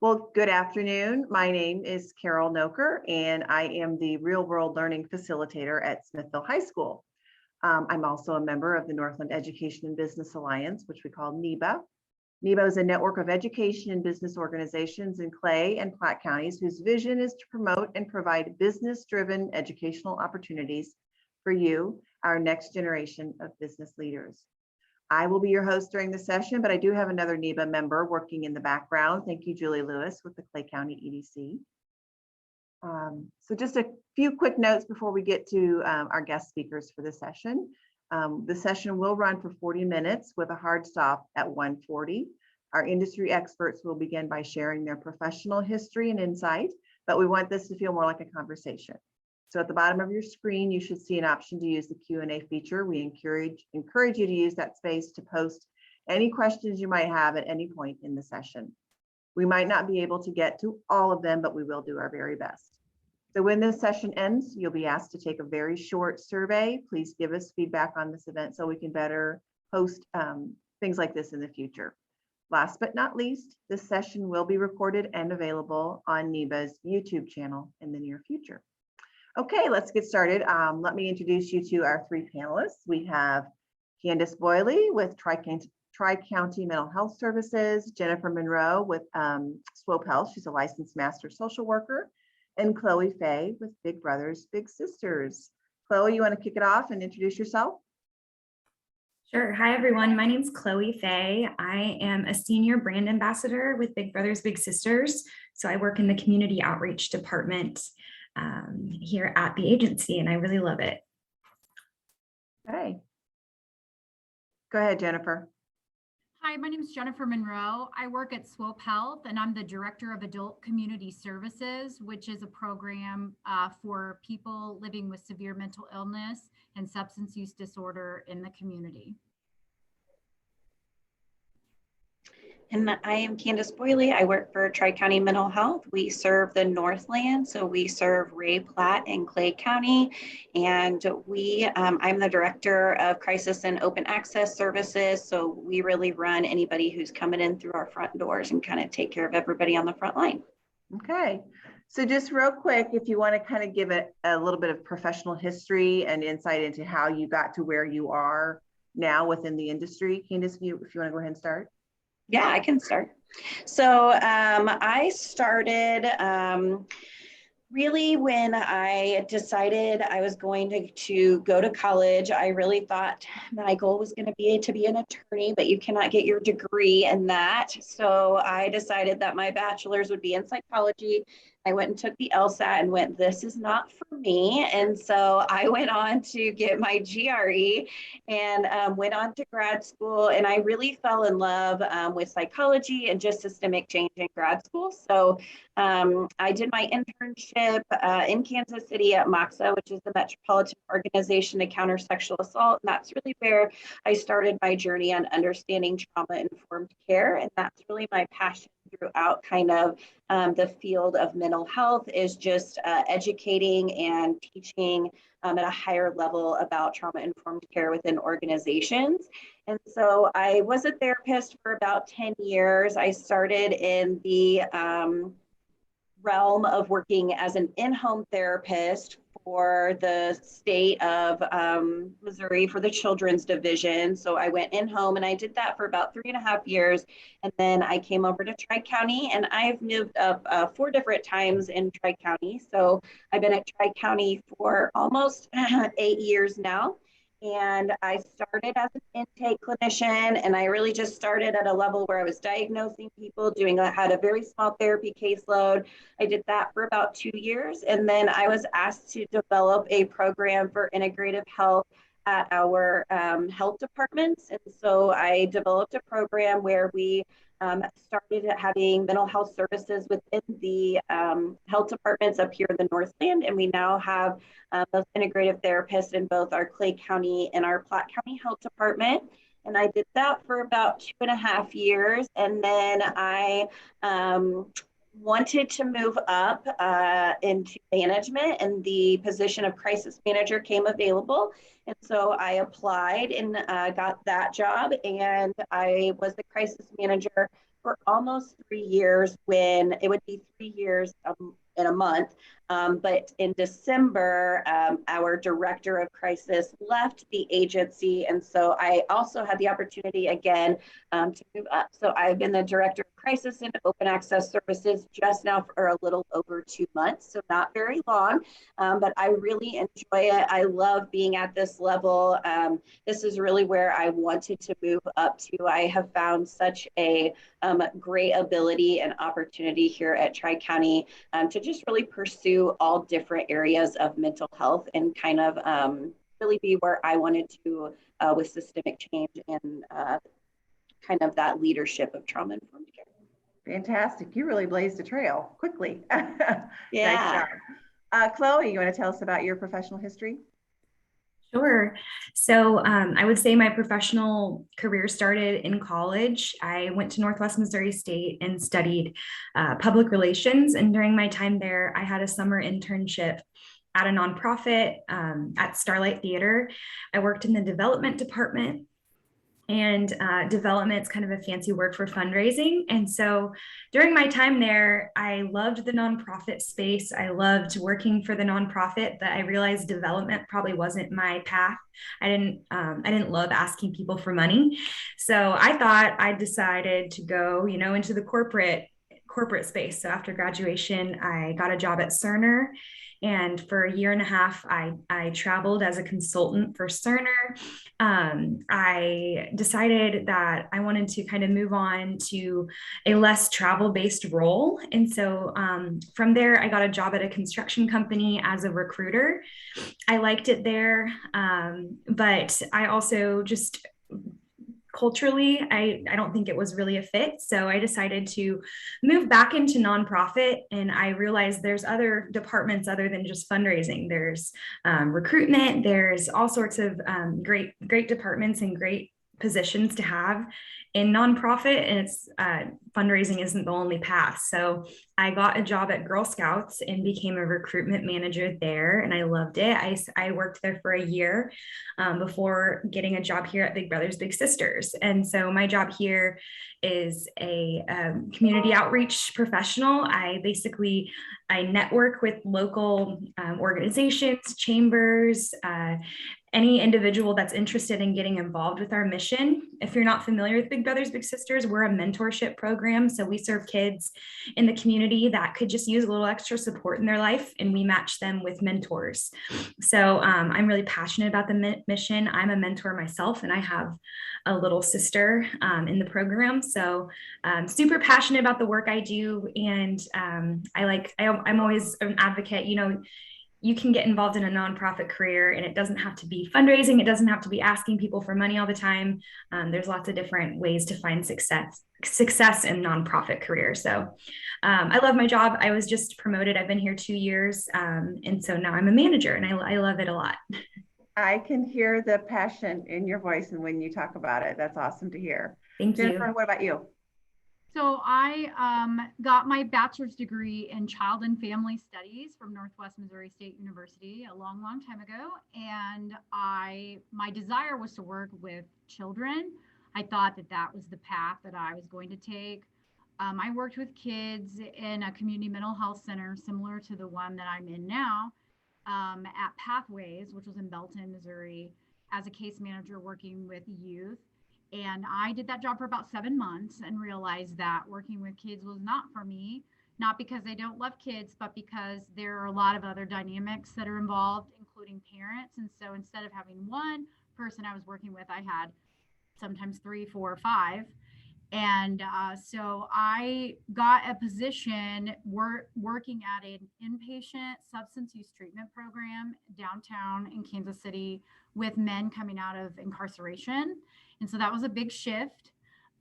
Well, good afternoon. My name is Carol Noker, and I am the Real World Learning Facilitator at Smithville High School. I'm also a member of the Northland Education and Business Alliance, which we call NEBA. NEBA is a network of education and business organizations in Clay and Platte Counties whose vision is to promote and provide business-driven educational opportunities for you, our next generation of business leaders. I will be your host during the session, but I do have another NEBA member working in the background. Thank you, Julie Lewis with the Clay County EDC. So just a few quick notes before we get to our guest speakers for the session. The session will run for 40 minutes with a hard stop at 1:40. Our industry experts will begin by sharing their professional history and insight, but we want this to feel more like a conversation. So at the bottom of your screen, you should see an option to use the Q&A feature. We encourage you to use that space to post any questions you might have at any point in the session. We might not be able to get to all of them, but we will do our very best. So when this session ends, you'll be asked to take a very short survey. Please give us feedback on this event so we can better host things like this in the future. Last but not least, this session will be recorded and available on NEBA's YouTube channel in the near future. Okay, let's get started. Let me introduce you to our three panelists. We have Candace Boily with Tri-County Mental Health Services, Jennifer Monroe with Swope Health, she's a licensed master social worker, and Chloe Fay with Big Brothers Big Sisters. Chloe, you want to kick it off and introduce yourself? Sure. Hi, everyone. My name is Chloe Fay. I am a senior brand ambassador with Big Brothers Big Sisters. So I work in the community outreach department here at the agency, and I really love it. Okay. Go ahead, Jennifer. Hi, my name is Jennifer Monroe. I work at Swope Health, and I'm the Director of Adult Community Services, which is a program for people living with severe mental illness and substance use disorder in the community. And I am Candace Boily. I work for Tri-County Mental Health. We serve the Northland, so we serve Ray, Platte, and Clay County. And I'm the Director of Crisis and Open Access Services. So we really run anybody who's coming in through our front doors and kind of take care of everybody on the front line. Okay, so just real quick, if you want to kind of give it a little bit of professional history and insight into how you got to where you are now within the industry. Candace, if you want to go ahead and start. Yeah, I can start. So I started really when I decided I was going to go to college. I really thought my goal was going to be an attorney, but you cannot get your degree in that. So I decided that my bachelor's would be in psychology. I went and took the LSAT and went, this is not for me. And so I went on to get my GRE and went on to grad school. And I really fell in love with psychology and just systemic change in grad school. So I did my internship in Kansas City at MOXA, which is the Metropolitan Organization to Counter Sexual Assault. And that's really where I started my journey on understanding trauma-informed care. And that's really my passion throughout kind of the field of mental health, is just educating and teaching at a higher level about trauma-informed care within organizations. And so I was a therapist for about 10 years. I started in the realm of working as an in-home therapist for the state of Missouri for the children's division. So I went in-home and I did that for about 3.5 years. And then I came over to Tri-County, and I've moved up 4 different times in Tri-County. So I've been at Tri-County for almost 8 years now. And I started as an intake clinician, and I really just started at a level where I was diagnosing people, had a very small therapy caseload. I did that for about 2 years. And then I was asked to develop a program for integrative health at our health departments. And so I developed a program where we started having mental health services within the health departments up here in the Northland. And we now have those integrative therapists in both our Clay County and our Platte County Health Department. And I did that for about 2.5 years. And then I wanted to move up into management, and the position of crisis manager came available. And so I applied and got that job, and I was the crisis manager for almost 3 years when it would be 3 years in a month. But in December, our director of crisis left the agency. And so I also had the opportunity again to move up. So I've been the director of crisis and open access services just now for a little over 2 months. So not very long, but I really enjoy it. I love being at this level. This is really where I wanted to move up to. I have found such a great ability and opportunity here at Tri-County to just really pursue all different areas of mental health and kind of really be where I wanted to with systemic change and kind of that leadership of trauma-informed care. Fantastic. You really blazed a trail quickly. Yeah. Nice job. Chloe, you want to tell us about your professional history? Sure. So I would say my professional career started in college. I went to Northwest Missouri State and studied public relations. And during my time there, I had a summer internship at a nonprofit at Starlight Theater. I worked in the development department. And development's kind of a fancy word for fundraising. And so during my time there, I loved the nonprofit space. I loved working for the nonprofit, but I realized development probably wasn't my path. I didn't love asking people for money. So I decided to go, into the corporate space. So after graduation, I got a job at Cerner. And for a year and a half, I traveled as a consultant for Cerner. I decided that I wanted to kind of move on to a less travel-based role. And so from there, I got a job at a construction company as a recruiter. I liked it there, but I also just culturally, I don't think it was really a fit. So I decided to move back into nonprofit, and I realized there's other departments other than just fundraising. There's recruitment, there's all sorts of great departments and great positions to have in nonprofit, and it's fundraising isn't the only path. So I got a job at Girl Scouts and became a recruitment manager there, and I loved it. I worked there for a year before getting a job here at Big Brothers Big Sisters. And so my job here is a community outreach professional. I network with local organizations, chambers, any individual that's interested in getting involved with our mission. If you're not familiar with Big Brothers Big Sisters, we're a mentorship program. So we serve kids in the community that could just use a little extra support in their life, and we match them with mentors. So I'm really passionate about the mission. I'm a mentor myself, and I have a little sister in the program. So I'm super passionate about the work I do. And I'm always an advocate, you can get involved in a nonprofit career, and it doesn't have to be fundraising. It doesn't have to be asking people for money all the time. There's lots of different ways to find success in nonprofit careers. So I love my job. I was just promoted. I've been here 2 years. And so now I'm a manager, and I love it a lot. I can hear the passion in your voice and when you talk about it. That's awesome to hear. Thank you. Jennifer, what about you? So I got my bachelor's degree in child and family studies from Northwest Missouri State University a long, long time ago. And my desire was to work with children. I thought that was the path that I was going to take. I worked with kids in a community mental health center similar to the one that I'm in now at Pathways, which was in Belton, Missouri, as a case manager working with youth. And I did that job for about 7 months and realized that working with kids was not for me, not because I don't love kids, but because there are a lot of other dynamics that are involved, including parents. And so instead of having one person I was working with, I had sometimes 3, 4, 5. And so I got a position working at an inpatient substance use treatment program downtown in Kansas City with men coming out of incarceration. And so that was a big shift.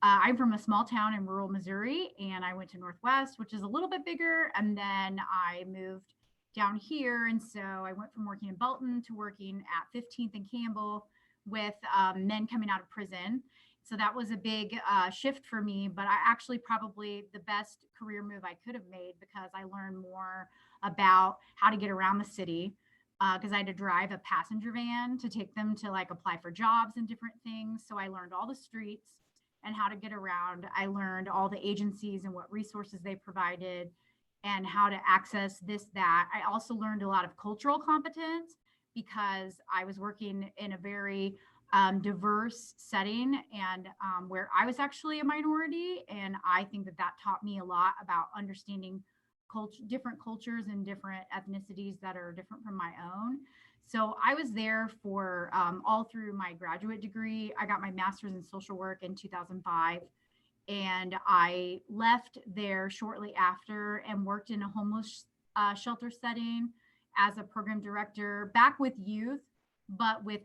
I'm from a small town in rural Missouri, and I went to Northwest, which is a little bit bigger. And then I moved down here. And so I went from working in Belton to working at 15th and Campbell with men coming out of prison. So that was a big shift for me, but I actually probably the best career move I could have made because I learned more about how to get around the city because I had to drive a passenger van to take them to like apply for jobs and different things. So I learned all the streets and how to get around. I learned all the agencies and what resources they provided and how to access this, that. I also learned a lot of cultural competence because I was working in a very diverse setting and where I was actually a minority. And I think that that taught me a lot about understanding different cultures and different ethnicities that are different from my own. So I was there for all through my graduate degree. I got my master's in social work in 2005. And I left there shortly after and worked in a homeless shelter setting as a program director, back with youth, but with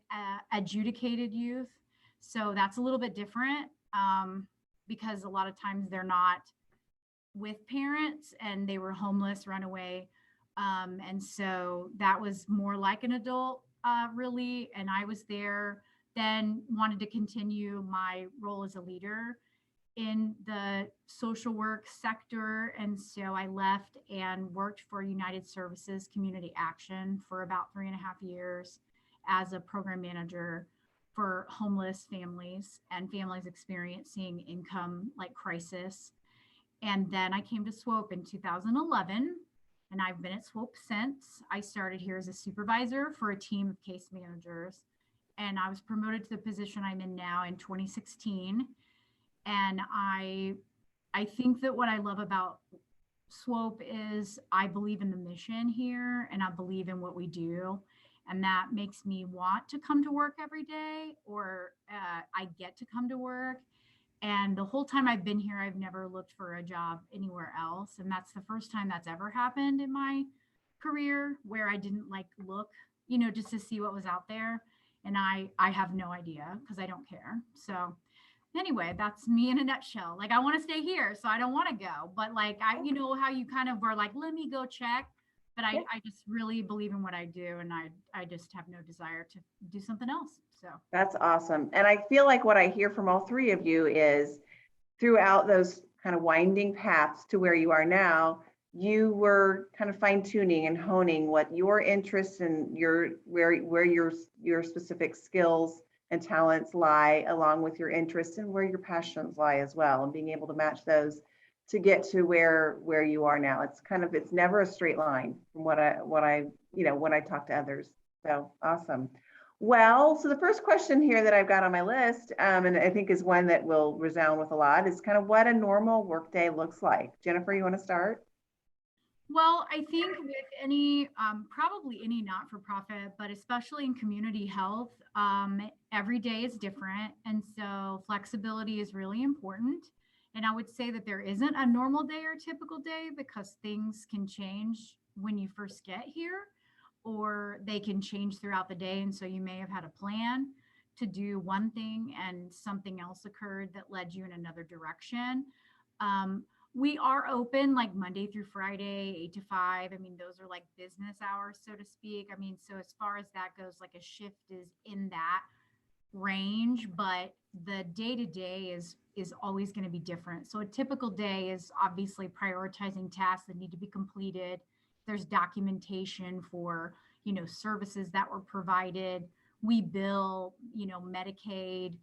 adjudicated youth. So that's a little bit different because a lot of times they're not with parents and they were homeless, runaway. And so that was more like an adult, really. And I was there, then wanted to continue my role as a leader in the social work sector. And so I left and worked for United Services Community Action for about 3.5 years as a program manager for homeless families and families experiencing income like crisis. And then I came to SWOPE in 2011, and I've been at SWOPE since. I started here as a supervisor for a team of case managers, and I was promoted to the position I'm in now in 2016. And I think that what I love about SWOPE is I believe in the mission here, and I believe in what we do. And that makes me want to come to work every day, or I get to come to work. And the whole time I've been here, I've never looked for a job anywhere else. And that's the first time that's ever happened in my career where I didn't look, just to see what was out there. And I have no idea because I don't care. So anyway, that's me in a nutshell. I want to stay here, so I don't want to go. But how you kind of are let me go check. But I just really believe in what I do, and I just have no desire to do something else. So That's awesome. And I feel like what I hear from all three of you is throughout those kind of winding paths to where you are now, you were kind of fine tuning and honing what your interests and where your specific skills and talents lie, along with your interests and where your passions lie as well, and being able to match those to get to where you are now. It's never a straight line from what I when I talk to others. So awesome. Well, so the first question here that I've got on my list, and I think is one that will resound with a lot, is kind of what a normal workday looks like. Jennifer, you want to start? Well, I think with any, probably any not-for-profit, but especially in community health, every day is different. And so flexibility is really important. And I would say that there isn't a normal day or typical day because things can change when you first get here, or they can change throughout the day. And so you may have had a plan to do one thing and something else occurred that led you in another direction. We are open Monday through Friday, 8 to 5. I mean, those are business hours, so to speak. I mean, so as far as that goes, a shift is in that range, but the day-to-day is always going to be different. So a typical day is obviously prioritizing tasks that need to be completed. There's documentation for, services that were provided. We bill, Medicaid,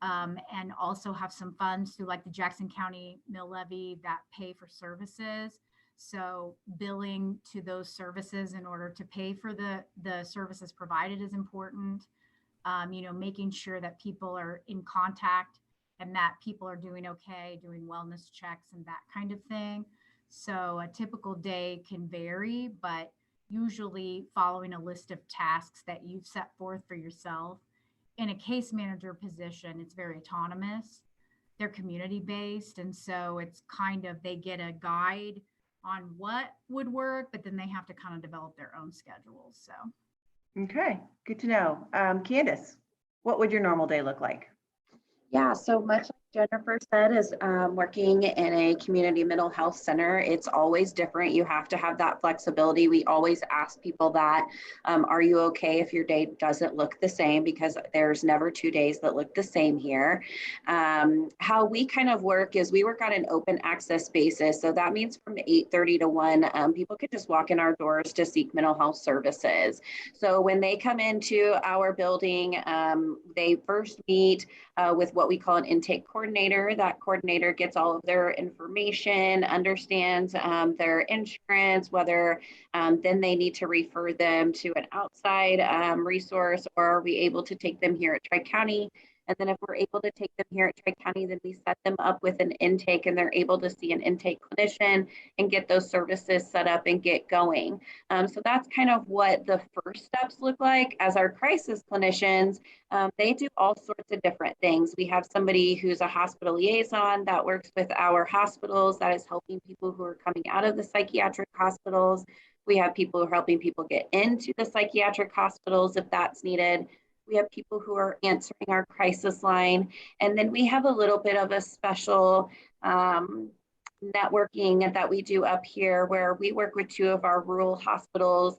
and also have some funds through the Jackson County mill levy that pay for services. So billing to those services in order to pay for the services provided is important. Making sure that people are in contact and that people are doing okay, doing wellness checks and that kind of thing. So a typical day can vary, but usually following a list of tasks that you've set forth for yourself. In a case manager position, it's very autonomous. They're community-based. And so it's kind of, they get a guide on what would work, but then they have to kind of develop their own schedules. So. Okay, good to know. Candace, what would your normal day look like? Yeah, so much like Jennifer said, is working in a community mental health center. It's always different. You have to have that flexibility. We always ask people that, are you okay if your day doesn't look the same? Because there's never 2 days that look the same here. How we kind of work is we work on an open access basis. So that means from 8:30 to 1, people could just walk in our doors to seek mental health services. So when they come into our building, they first meet with what we call an intake coordinator. That coordinator gets all of their information, understands their insurance, whether then they need to refer them to an outside resource, or are we able to take them here at Tri-County? And then if we're able to take them here at Tri-County, then we set them up with an intake and they're able to see an intake clinician and get those services set up and get going. So that's kind of what the first steps look like. As our crisis clinicians, they do all sorts of different things. We have somebody who's a hospital liaison that works with our hospitals, that is helping people who are coming out of the psychiatric hospitals. We have people who are helping people get into the psychiatric hospitals if that's needed. We have people who are answering our crisis line. And then we have a little bit of a special networking that we do up here, where we work with two of our rural hospitals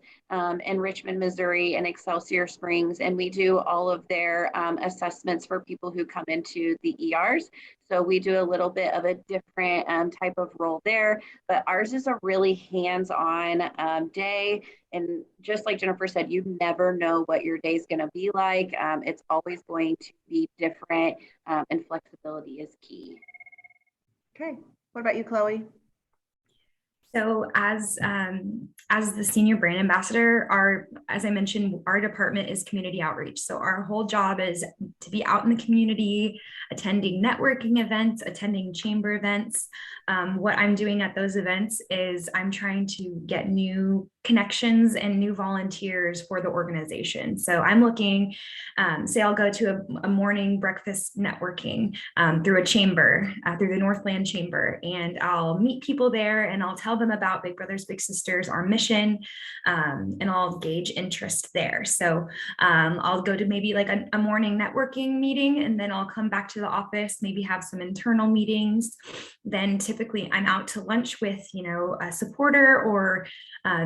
in Richmond, Missouri and Excelsior Springs, and we do all of their assessments for people who come into the ERs. So we do a little bit of a different type of role there, but ours is a really hands-on day. And just like Jennifer said, you never know what your day is going to be like. It's always going to be different, and flexibility is key. Okay. What about you, Chloe? So as the senior brand ambassador, as I mentioned, our department is community outreach. So our whole job is to be out in the community, attending networking events, attending chamber events. What I'm doing at those events is I'm trying to get new connections and new volunteers for the organization. So I'm looking, say I'll go to a morning breakfast networking through a chamber, through the Northland Chamber, and I'll meet people there and I'll tell them about Big Brothers Big Sisters, our mission, and I'll gauge interest there. So I'll go to maybe like a morning networking meeting, and then I'll come back to the office, maybe have some internal meetings. Then typically I'm out to lunch with, a supporter, or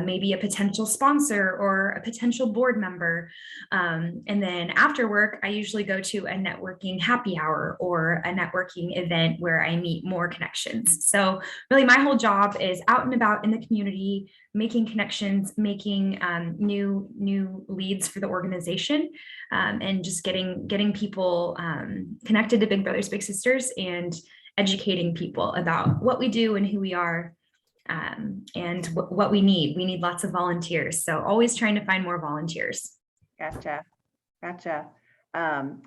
maybe a potential sponsor or a potential board member. And then after work, I usually go to a networking happy hour or a networking event where I meet more connections. So really my whole job is out and about in the community, making connections, making new leads for the organization, and just getting people connected to Big Brothers Big Sisters and educating people about what we do and who we are, and what we need. We need lots of volunteers. So always trying to find more volunteers. Gotcha.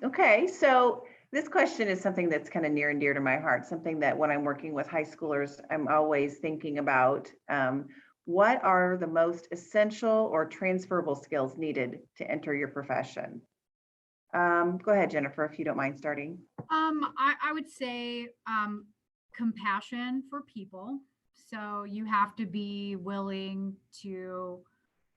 Okay, so this question is something that's kind of near and dear to my heart, something that when I'm working with high schoolers, I'm always thinking about. What are the most essential or transferable skills needed to enter your profession? Go ahead, Jennifer, if you don't mind starting. I would say compassion for people. So you have to be willing to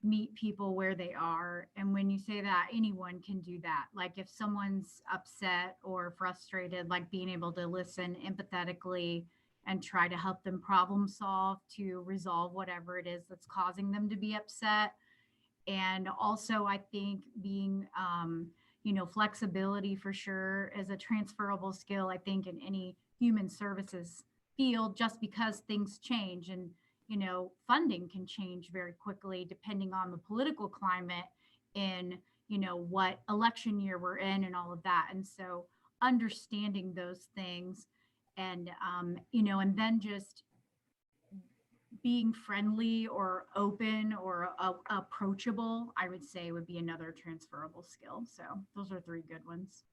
meet people where they are. And when you say that, anyone can do that. Like if someone's upset or frustrated, like being able to listen empathetically and try to help them problem solve to resolve whatever it is that's causing them to be upset. And also I think being, flexibility for sure is a transferable skill, I think, in any human services field, just because things change and, funding can change very quickly depending on the political climate in, what election year we're in and all of that. And so understanding those things and, and then just being friendly or open or approachable, I would say would be another transferable skill. So those are three good ones.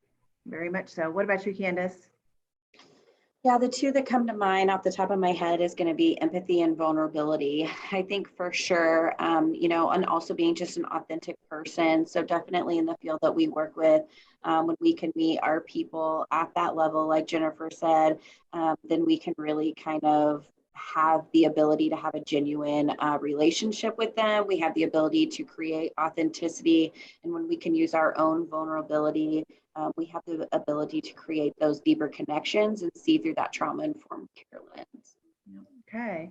Very much so. What about you, Candace? Yeah, the two that come to mind off the top of my head is going to be empathy and vulnerability. I think for sure, and also being just an authentic person. So definitely in the field that we work with, when we can meet our people at that level, like Jennifer said, then we can really kind of have the ability to have a genuine relationship with them. We have the ability to create authenticity. And when we can use our own vulnerability, we have the ability to create those deeper connections and see through that trauma-informed care lens. Okay.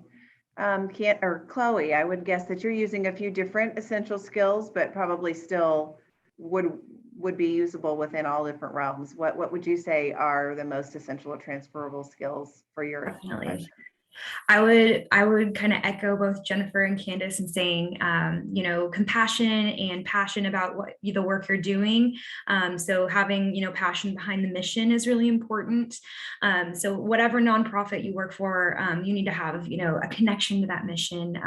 Chloe, I would guess that you're using a few different essential skills, but probably still would be usable within all different realms. What would you say are the most essential or transferable skills for your Definitely. profession? I would kind of echo both Jennifer and Candace in saying, compassion and passion about the work you're doing. So having, passion behind the mission is really important. So whatever nonprofit you work for, you need to have, a connection to that mission.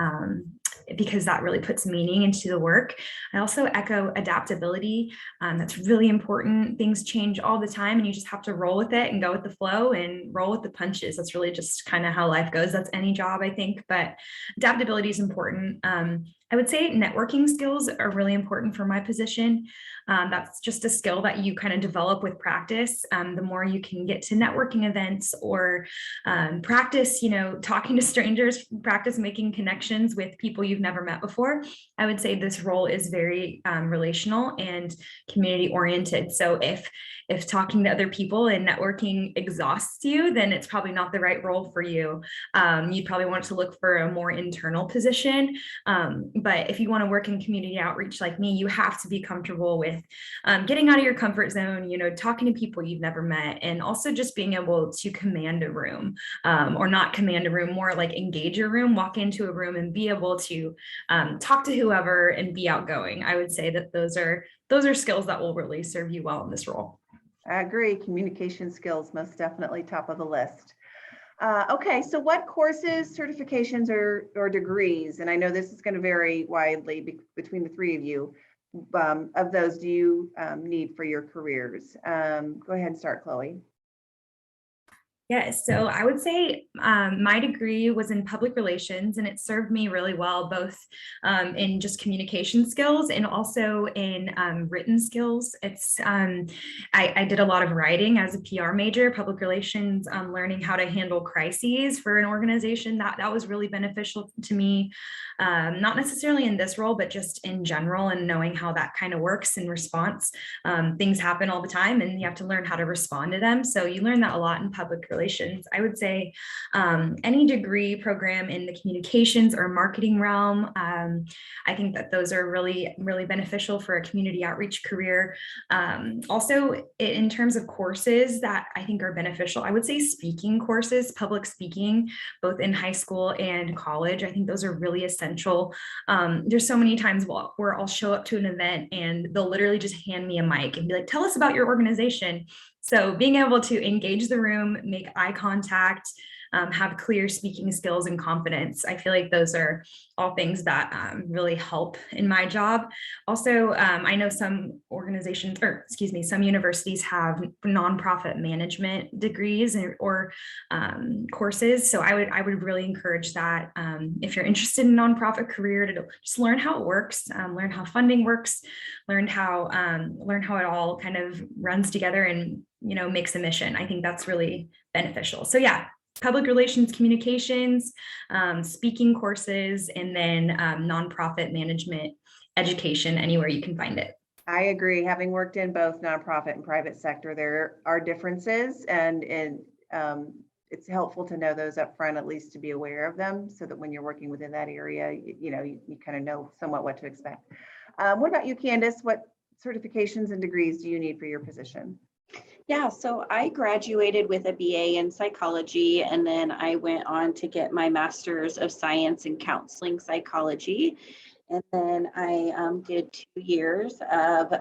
Because that really puts meaning into the work. I also echo adaptability. That's really important. Things change all the time and you just have to roll with it and go with the flow and roll with the punches. That's really just kind of how life goes. That's any job, I think, but adaptability is important. I would say networking skills are really important for my position. That's just a skill that you kind of develop with practice. The more you can get to networking events or practice, talking to strangers, practice making connections with people you've never met before. I would say this role is very relational and community oriented. So if talking to other people and networking exhausts you, then it's probably not the right role for you. You'd probably want to look for a more internal position. But if you want to work in community outreach like me, you have to be comfortable with getting out of your comfort zone, talking to people you've never met, and also just being able to command a room, or not command a room, more like engage a room, walk into a room and be able to talk to whoever and be outgoing. I would say that those are skills that will really serve you well in this role. I agree. Communication skills, most definitely top of the list. Okay, so what courses, certifications, or degrees, and I know this is going to vary widely between the three of you, of those do you need for your careers? Go ahead and start, Chloe. Yes, so I would say my degree was in public relations, and it served me really well, both in just communication skills and also in written skills. I did a lot of writing as a PR major, public relations, learning how to handle crises for an organization. That was really beneficial to me, not necessarily in this role, but just in general, and knowing how that kind of works in response. Things happen all the time, and you have to learn how to respond to them. So you learn that a lot in public relations. I would say any degree program in the communications or marketing realm, I think that those are really, really beneficial for a community outreach career. Also, in terms of courses that I think are beneficial, I would say speaking courses, public speaking, both in high school and college. I think those are really essential. There's so many times where I'll show up to an event and they'll literally just hand me a mic and be like, tell us about your organization. So being able to engage the room, make eye contact, have clear speaking skills and confidence, I feel like those are all things that really help in my job. Also, I know some organizations, some universities have nonprofit management degrees or courses. So I would really encourage that if you're interested in a nonprofit career, to just learn how it works, learn how funding works, learn how it all kind of runs together and makes a mission. I think that's really beneficial. So yeah, public relations, communications, speaking courses, and then nonprofit management education anywhere you can find it. I agree. Having worked in both nonprofit and private sector, there are differences, and it's helpful to know those up front, at least to be aware of them, so that when you're working within that area, you kind of know somewhat what to expect. What about you, Candace? What certifications and degrees do you need for your position? Yeah, so I graduated with a BA in psychology, and then I went on to get my master's of science in counseling psychology. And then I did 2 years of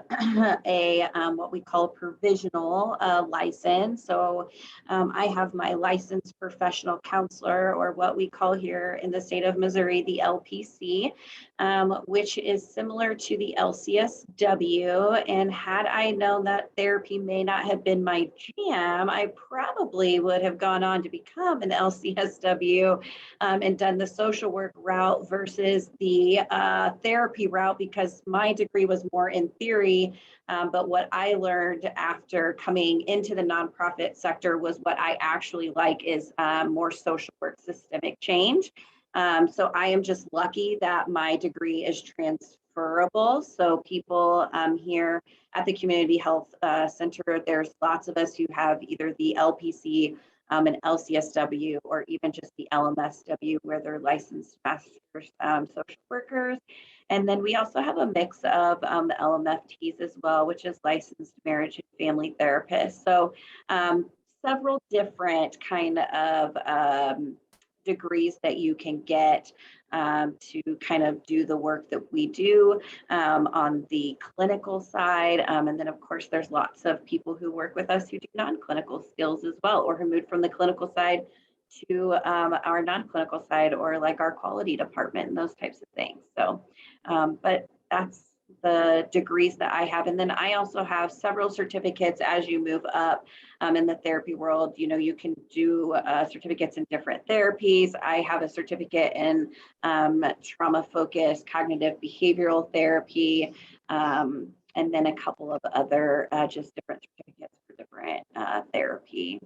a what we call provisional license. So I have my licensed professional counselor, or what we call here in the state of Missouri, the LPC, which is similar to the LCSW. And had I known that therapy may not have been my jam, I probably would have gone on to become an LCSW and done the social work route versus the therapy route, because my degree was more in theory, but what I learned after coming into the nonprofit sector was what I actually like is more social work, systemic change. So I am just lucky that my degree is transferable. So people here at the Community Health Center, there's lots of us who have either the LPC, an LCSW, or even just the LMSW, where they're licensed master's social workers. And then we also have a mix of the LMFTs as well, which is licensed marriage and family therapists. So several different kind of degrees that you can get to kind of do the work that we do on the clinical side. And then of course, there's lots of people who work with us who do non-clinical skills as well, or who moved from the clinical side to our non-clinical side, or like our quality department and those types of things. So, but that's the degrees that I have. And then I also have several certificates as you move up in the therapy world. You know, you can do certificates in different therapies. I have a certificate in trauma-focused cognitive behavioral therapy, and then a couple of other just different certificates for different therapy.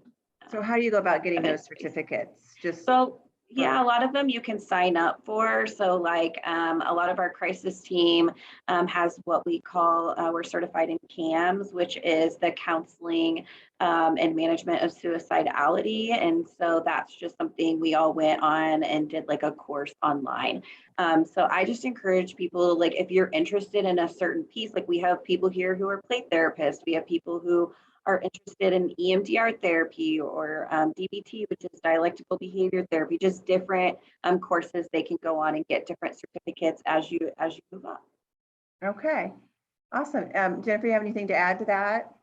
So how do you go about getting those certificates? Just So yeah, a lot of them you can sign up for. So like a lot of our crisis team has what we call, we're certified in CAMS, which is the counseling and management of suicidality. And so that's just something we all went on and did like a course online. So I just encourage people, like if you're interested in a certain piece, like we have people here who are play therapists, we have people who are interested in EMDR therapy or DBT, which is dialectical behavior therapy, just different courses they can go on and get different certificates as you move up. okay, awesome. Jennifer, you have anything to add to that?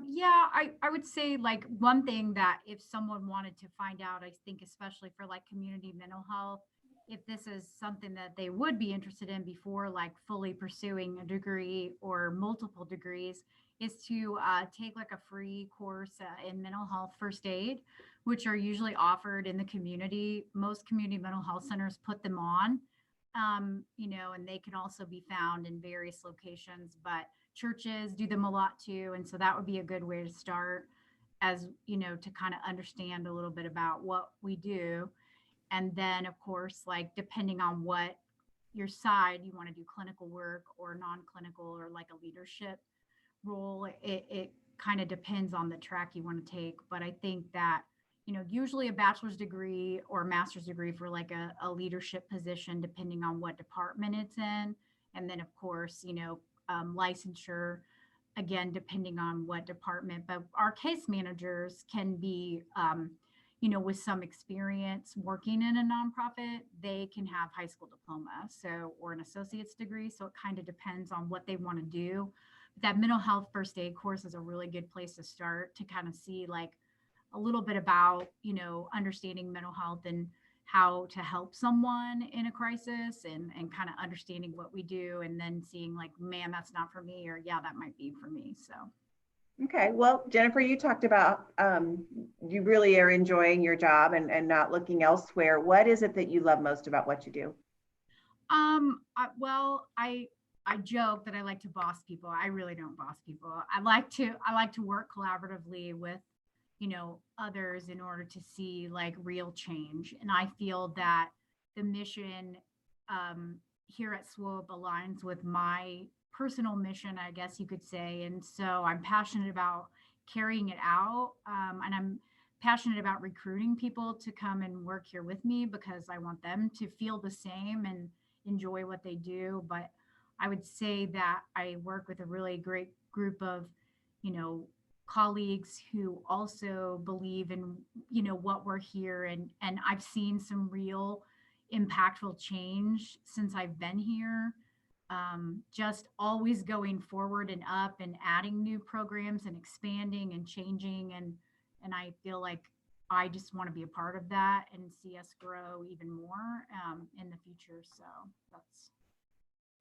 Yeah, I would say like one thing that if someone wanted to find out, I think especially for like community mental health, if this is something that they would be interested in before like fully pursuing a degree or multiple degrees, is to take like a free course in mental health first aid, which are usually offered in the community. Most community mental health centers put them on, you know, and they can also be found in various locations, but churches do them a lot too. And so that would be a good way to start, as you know, to kind of understand a little bit about what we do. And then of course, like depending on what your side, you want to do clinical work or non-clinical or like a leadership role, it kind of depends on the track you want to take. But I think that, you know, usually a bachelor's degree or a master's degree for like a leadership position, depending on what department it's in. And then of course, you know, licensure, again, depending on what department. But our case managers can be, you know, with some experience working in a nonprofit, they can have high school diploma, so, or an associate's degree. So it kind of depends on what they want to do. That mental health first aid course is a really good place to start to kind of see like a little bit about, you know, understanding mental health and how to help someone in a crisis, and kind of understanding what we do, and then seeing like, man, that's not for me, or yeah, that might be for me. So. Okay, well, Jennifer, you talked about you really are enjoying your job and not looking elsewhere. What is it that you love most about what you do? I joke that I like to boss people. I really don't boss people. I like to work collaboratively with, you know, others in order to see like real change. And I feel that the mission here at SWOP aligns with my personal mission, I guess you could say. And so I'm passionate about carrying it out. And I'm passionate about recruiting people to come and work here with me, because I want them to feel the same and enjoy what they do. But I would say that I work with a really great group of, you know, colleagues who also believe in, you know, what we're here. And I've seen some real impactful change since I've been here. Just always going forward and up and adding new programs and expanding and changing. And I feel like I just want to be a part of that and see us grow even more in the future. So that's,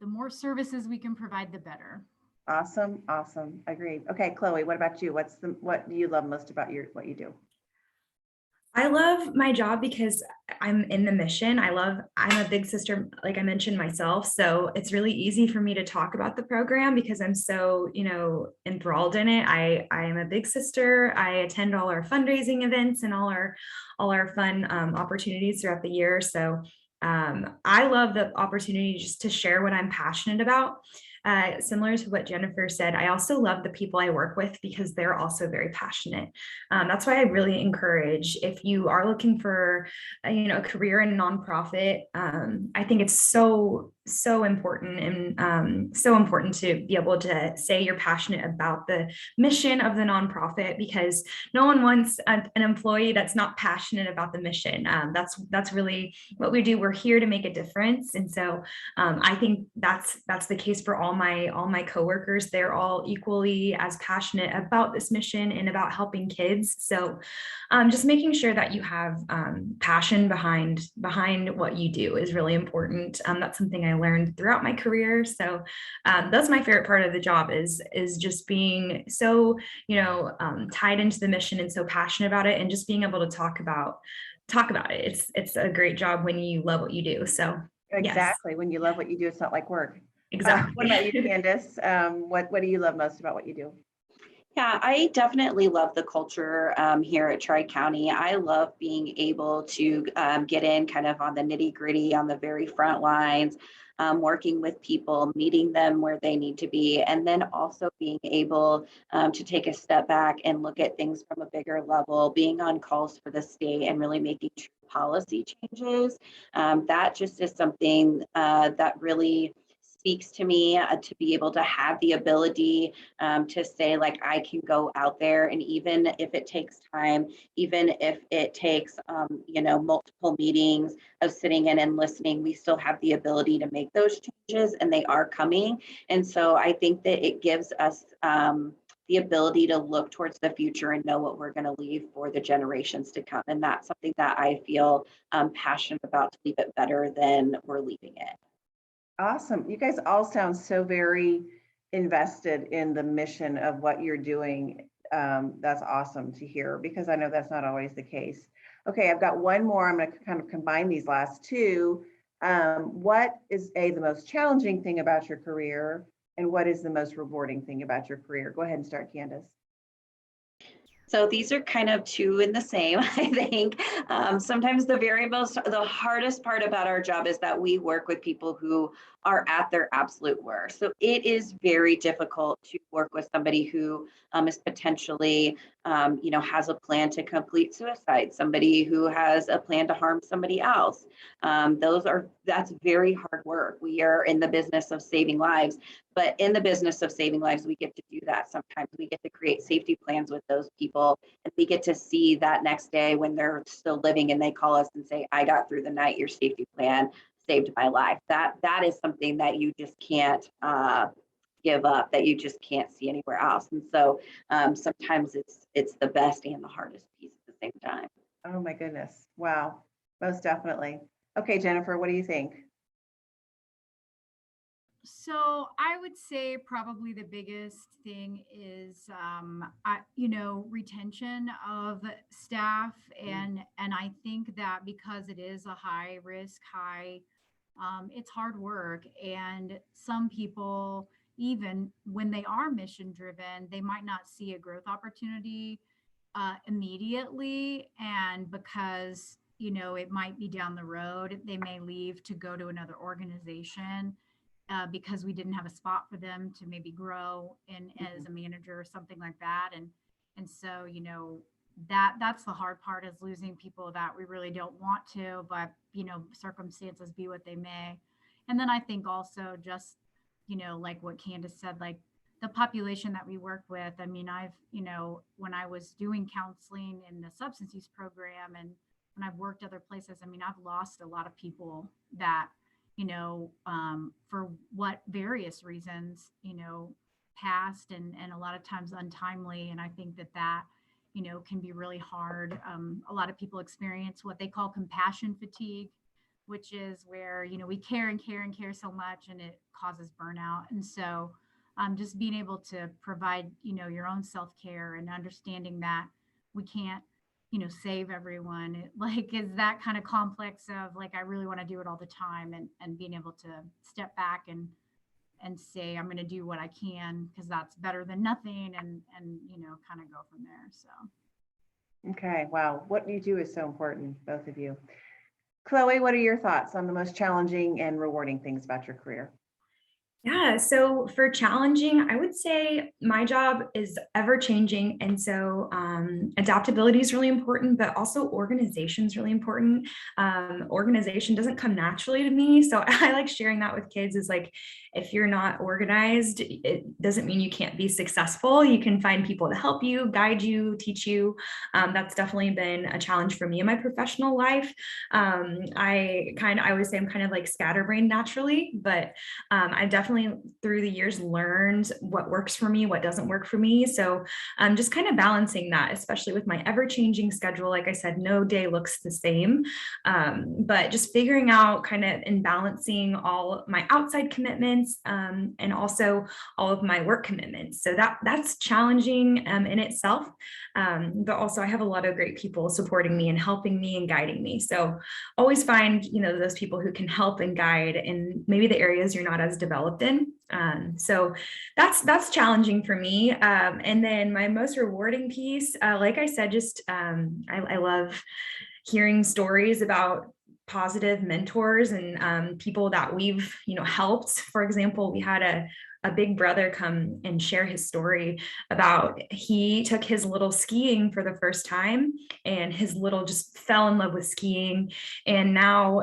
the more services we can provide, the better. Awesome, awesome. Agreed. Okay, Chloe, what about you? What do you love most about what you do? I love my job because I'm in the mission. I'm a big sister, like I mentioned myself. So it's really easy for me to talk about the program because I'm so, you know, enthralled in it. I am a big sister. I attend all our fundraising events and all our fun opportunities throughout the year. So I love the opportunity just to share what I'm passionate about. similar to what Jennifer said, I also love the people I work with because they're also very passionate. That's why I really encourage, if you are looking for a career in nonprofit, I think it's so important, and so important to be able to say you're passionate about the mission of the nonprofit, because no one wants an employee that's not passionate about the mission. That's really what we do. We're here to make a difference, and so I think that's the case for all my coworkers. They're all equally as passionate about this mission and about helping kids. So just making sure that you have passion behind what you do is really important. That's something I learned throughout my career. So that's my favorite part of the job, is just being so tied into the mission and so passionate about it, and just being able to talk about it. It's a great job when you love what you do. So Exactly. yes, When you love what you do, it's not like work. exactly. What about you, Candace? What do you love most about what you do? Yeah, I definitely love the culture here at Tri-County. I love being able to get in kind of on the nitty gritty, on the very front lines, working with people, meeting them where they need to be, and then also being able to take a step back and look at things from a bigger level, being on calls for the state and really making true policy changes. That just is something that really speaks to me, to be able to have the ability to say, like, I can go out there, and even if it takes time, even if it takes multiple meetings of sitting in and listening, we still have the ability to make those changes, and they are coming. And so I think that it gives us the ability to look towards the future and know what we're going to leave for the generations to come. And that's something that I feel passionate about, to leave it better than we're leaving it. Awesome. You guys all sound so very invested in the mission of what you're doing. That's awesome to hear, because I know that's not always the case. Okay, I've got one more. I'm going to kind of combine these last two. What is the most challenging thing about your career, and what is the most rewarding thing about your career? Go ahead and start, Candace. So these are kind of two in the same, I think. Sometimes the hardest part about our job is that we work with people who are at their absolute worst. So it is very difficult to work with somebody who is potentially, has a plan to complete suicide, somebody who has a plan to harm somebody else. That's very hard work. We are in the business of saving lives. But in the business of saving lives, we get to do that. Sometimes we get to create safety plans with those people, and we get to see that next day when they're still living and they call us and say, I got through the night, your safety plan saved my life. That is something that you just can't give up, that you just can't see anywhere else. And so sometimes it's the best and the hardest piece at the same time. Oh my goodness. Wow. Most definitely. Okay, Jennifer, what do you think? So I would say probably the biggest thing is, retention of staff. And I think that because it is a high risk, it's hard work. And some people, even when they are mission driven, they might not see a growth opportunity immediately. And because, it might be down the road, they may leave to go to another organization because we didn't have a spot for them to maybe grow in as a manager or something like that. And so, that's the hard part, is losing people that we really don't want to, but circumstances be what they may. And then I think also just, like what Candace said, like the population that we work with. I mean, when I was doing counseling in the substance use program, and when I've worked other places, I mean, I've lost a lot of people that, for what various reasons, passed, and a lot of times untimely. And I think that can be really hard. A lot of people experience what they call compassion fatigue, which is where, we care and care and care so much, and it causes burnout. And so just being able to provide, your own self-care, and understanding that we can't, save everyone. It is that kind of complex of, like, I really want to do it all the time, and being able to step back and say, I'm going to do what I can, because that's better than nothing, and kind of go from there. So. Okay, wow. What you do is so important, both of you. Chloe, what are your thoughts on the most challenging and rewarding things about your career? Yeah, so for challenging, I would say my job is ever changing. And so adaptability is really important, but also organization is really important. Organization doesn't come naturally to me. So I like sharing that with kids is like, if you're not organized, it doesn't mean you can't be successful. You can find people to help you, guide you, teach you. That's definitely been a challenge for me in my professional life. I always say I'm kind of like scatterbrained naturally, but I've definitely through the years learned what works for me, what doesn't work for me. So just kind of balancing that, especially with my ever-changing schedule. Like I said, no day looks the same, but just figuring out kind of and balancing all my outside commitments and also all of my work commitments. So that's challenging in itself. But also I have a lot of great people supporting me and helping me and guiding me. So always find, those people who can help and guide in maybe the areas you're not as developed in. So that's challenging for me. And then my most rewarding piece, like I said, just I love hearing stories about positive mentors and people that we've helped. For example, we had a big brother come and share his story about he took his little skiing for the first time, and his little just fell in love with skiing, and now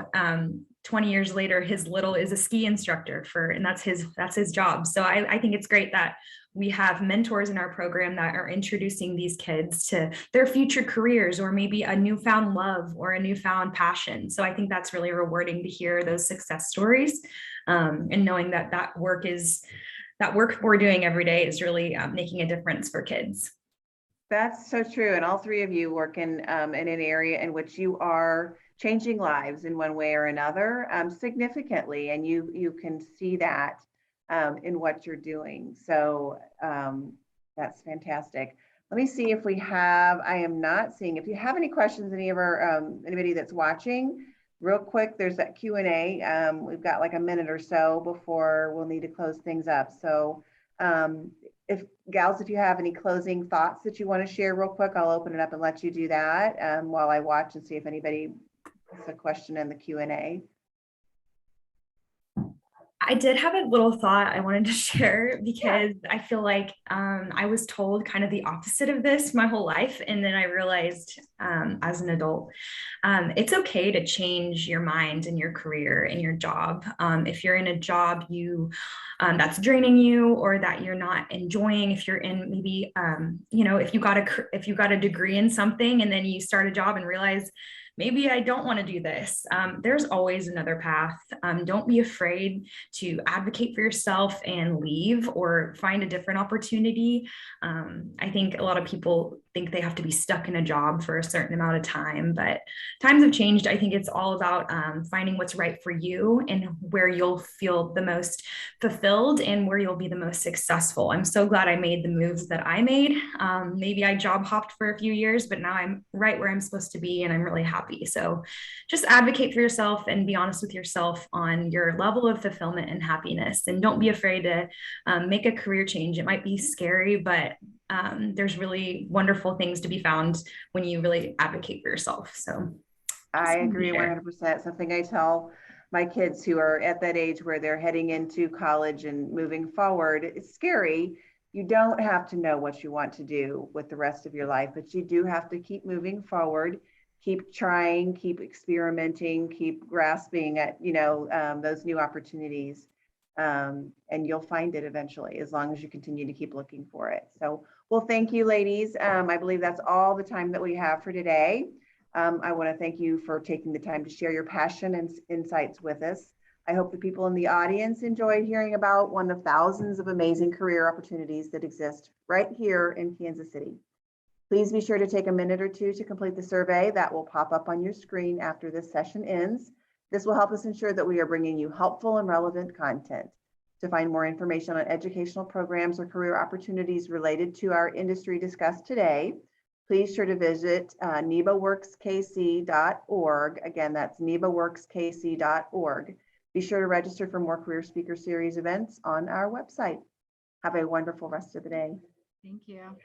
20 years later his little is a ski instructor and that's his job. So I think it's great that we have mentors in our program that are introducing these kids to their future careers, or maybe a newfound love or a newfound passion. So I think that's really rewarding to hear those success stories, and knowing that work we're doing every day is really making a difference for kids. That's so true. And all three of you work in an area in which you are changing lives in one way or another significantly. And you can see that in what you're doing. So that's fantastic. Let me see if I am not seeing, if you have any questions, anybody that's watching, real quick, there's that Q&A. We've got like a minute or so before we'll need to close things up. So if you have any closing thoughts that you want to share real quick, I'll open it up and let you do that while I watch and see if anybody has a question in the Q&A. I did have a little thought I wanted to share because I feel like I was told kind of the opposite of this my whole life. And then I realized as an adult, it's okay to change your mind and your career and your job. If you're in a job that's draining you or that you're not enjoying, if you're in maybe, if you got a degree in something and then you start a job and realize, maybe I don't want to do this. There's always another path. Don't be afraid to advocate for yourself and leave or find a different opportunity. I think a lot of people think they have to be stuck in a job for a certain amount of time, but times have changed. I think it's all about finding what's right for you and where you'll feel the most fulfilled and where you'll be the most successful. I'm so glad I made the moves that I made. Maybe I job hopped for a few years, but now I'm right where I'm supposed to be and I'm really happy. So just advocate for yourself and be honest with yourself on your level of fulfillment and happiness. And don't be afraid to make a career change. It might be scary, but there's really wonderful things to be found when you really advocate for yourself. So I agree 100%. Something I tell my kids who are at that age where they're heading into college and moving forward, it's scary. You don't have to know what you want to do with the rest of your life, but you do have to keep moving forward, keep trying, keep experimenting, keep grasping at, those new opportunities. And you'll find it eventually, as long as you continue to keep looking for it. So, well, thank you, ladies. I believe that's all the time that we have for today. I want to thank you for taking the time to share your passion and insights with us. I hope the people in the audience enjoyed hearing about one of thousands of amazing career opportunities that exist right here in Kansas City. Please be sure to take a minute or two to complete the survey that will pop up on your screen after this session ends. This will help us ensure that we are bringing you helpful and relevant content. To find more information on educational programs or career opportunities related to our industry discussed today, please sure to visit nebaworkskc.org. Again, that's nebaworkskc.org. Be sure to register for more Career Speaker Series events on our website. Have a wonderful rest of the day. Thank you.